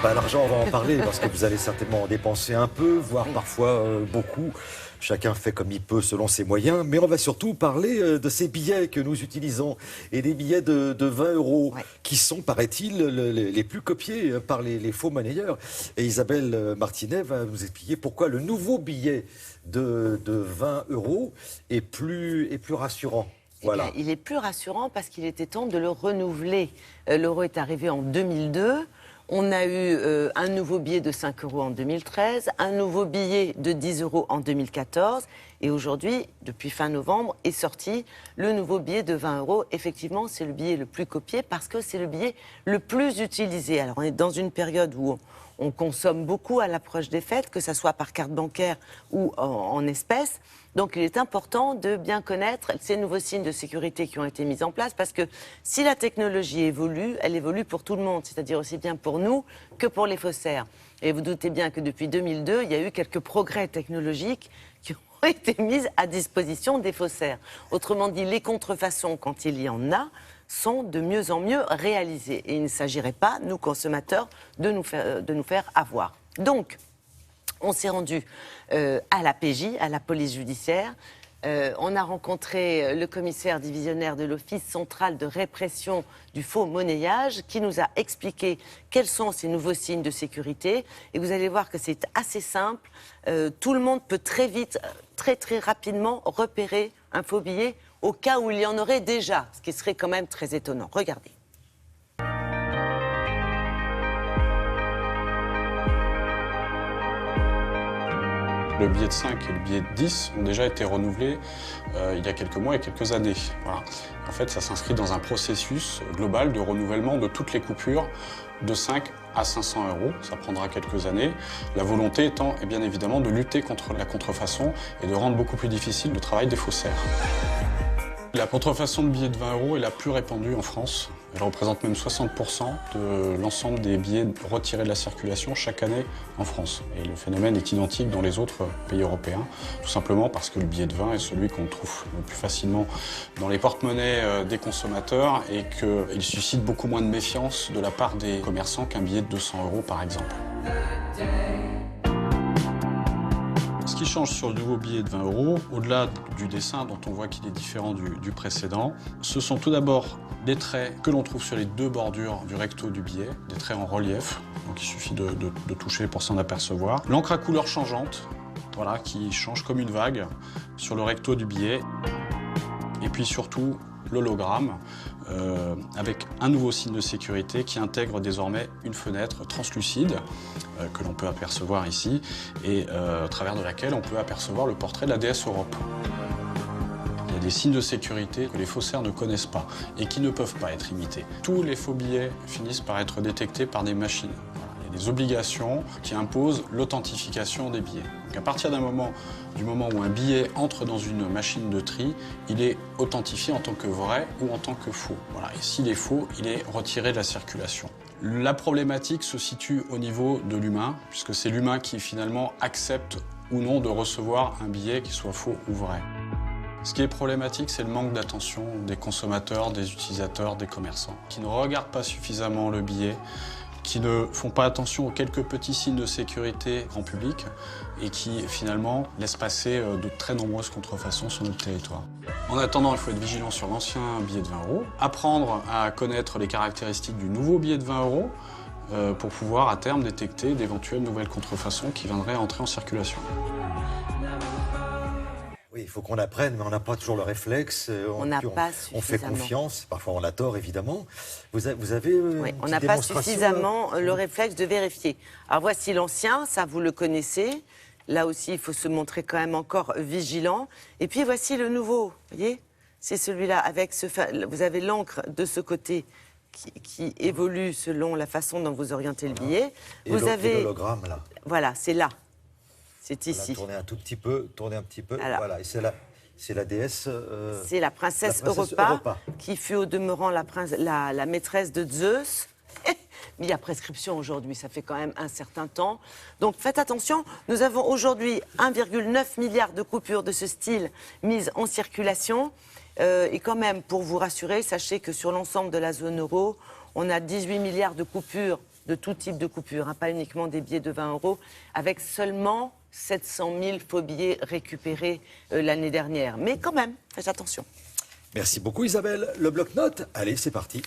bah, l'argent, on va en parler parce que vous allez certainement en dépenser un peu, voire parfois beaucoup. Chacun fait comme il peut selon ses moyens. Mais on va surtout parler de ces billets que nous utilisons et des billets de 20 € qui sont, paraît-il, les plus copiés par les faux monnayeurs. Et Isabelle Martinet va nous expliquer pourquoi le nouveau billet de 20 € est plus rassurant. Voilà. Il est plus rassurant parce qu'il était temps de le renouveler. L'euro est arrivé en 2002. On a eu un nouveau billet de 5 € en 2013, un nouveau billet de 10 € en 2014. Et aujourd'hui, depuis fin novembre, est sorti le nouveau billet de 20 €. Effectivement, c'est le billet le plus copié parce que c'est le billet le plus utilisé. Alors, on est dans une période où on consomme beaucoup à l'approche des fêtes, que ce soit par carte bancaire ou en espèces. Donc, il est important de bien connaître ces nouveaux signes de sécurité qui ont été mis en place parce que si la technologie évolue, elle évolue pour tout le monde, c'est-à-dire aussi bien pour nous que pour les faussaires. Et vous doutez bien que depuis 2002, il y a eu quelques progrès technologiques qui ont été mis à disposition des faussaires. Autrement dit, les contrefaçons, quand il y en a, sont de mieux en mieux réalisées. Et il ne s'agirait pas, nous consommateurs, de nous faire avoir. Donc, on s'est rendu à la PJ, à la police judiciaire. On a rencontré le commissaire divisionnaire de l'Office central de répression du faux monnayage qui nous a expliqué quels sont ces nouveaux signes de sécurité. Et vous allez voir que c'est assez simple. Tout le monde peut très vite, très rapidement repérer un faux billet au cas où il y en aurait déjà, ce qui serait quand même très étonnant. Regardez. Le billet de 5 et le billet de 10 ont déjà été renouvelés il y a quelques mois et quelques années. Voilà. En fait, ça s'inscrit dans un processus global de renouvellement de toutes les coupures de 5 à 500 €. Ça prendra quelques années. La volonté étant, bien évidemment, de lutter contre la contrefaçon et de rendre beaucoup plus difficile le travail des faussaires. La contrefaçon de billets de 20 € est la plus répandue en France. Elle représente même 60% de l'ensemble des billets retirés de la circulation chaque année en France. Et le phénomène est identique dans les autres pays européens, tout simplement parce que le billet de 20 est celui qu'on trouve le plus facilement dans les porte-monnaies des consommateurs et qu'il suscite beaucoup moins de méfiance de la part des commerçants qu'un billet de 200 € par exemple. Ce qui change sur le nouveau billet de 20 €, au-delà du dessin dont on voit qu'il est différent du précédent, ce sont tout d'abord les traits que l'on trouve sur les deux bordures du recto du billet, des traits en relief, donc il suffit de toucher pour s'en apercevoir. L'encre à couleur changeante, voilà, qui change comme une vague sur le recto du billet. Et puis surtout, l'hologramme, avec un nouveau signe de sécurité qui intègre désormais une fenêtre translucide que l'on peut apercevoir ici et à travers de laquelle on peut apercevoir le portrait de la déesse Europe. Il y a des signes de sécurité que les faussaires ne connaissent pas et qui ne peuvent pas être imités. Tous les faux billets finissent par être détectés par des machines. Il y a des obligations qui imposent l'authentification des billets. Donc à partir du moment où un billet entre dans une machine de tri, il est authentifié en tant que vrai ou en tant que faux. Voilà. Et s'il est faux, il est retiré de la circulation. La problématique se situe au niveau de l'humain, puisque c'est l'humain qui finalement accepte ou non de recevoir un billet qui soit faux ou vrai. Ce qui est problématique, c'est le manque d'attention des consommateurs, des utilisateurs, des commerçants, qui ne regardent pas suffisamment le billet, qui ne font pas attention aux quelques petits signes de sécurité grand public et qui finalement laissent passer de très nombreuses contrefaçons sur notre territoire. En attendant, il faut être vigilant sur l'ancien billet de 20 €, apprendre à connaître les caractéristiques du nouveau billet de 20 € pour pouvoir à terme détecter d'éventuelles nouvelles contrefaçons qui viendraient entrer en circulation. Oui, il faut qu'on apprenne, mais on n'a pas toujours le réflexe. On fait confiance, parfois on a tort évidemment. Vous avez oui, on n'a pas suffisamment le réflexe de vérifier. Alors voici l'ancien, ça vous le connaissez. Là aussi, il faut se montrer quand même encore vigilant. Et puis voici le nouveau, vous voyez, c'est celui-là avec vous avez l'encre de ce côté qui évolue selon la façon dont vous orientez le billet. Et vous avez l'hologramme là. Voilà, c'est là. C'est ici. Tournez un tout petit peu, tournez un petit peu. Alors, voilà, et c'est la déesse. C'est la princesse Europa, qui fut au demeurant la maîtresse de Zeus. Mais il y a prescription aujourd'hui, ça fait quand même un certain temps. Donc faites attention, nous avons aujourd'hui 1,9 milliard de coupures de ce style mises en circulation. Et quand même, pour vous rassurer, sachez que sur l'ensemble de la zone euro, on a 18 milliards de coupures de tout type de coupure, pas uniquement des billets de 20 euros, avec seulement 700 000 faux billets récupérés l'année dernière. Mais quand même, faites attention. Merci beaucoup Isabelle. Le bloc-notes, allez, c'est parti.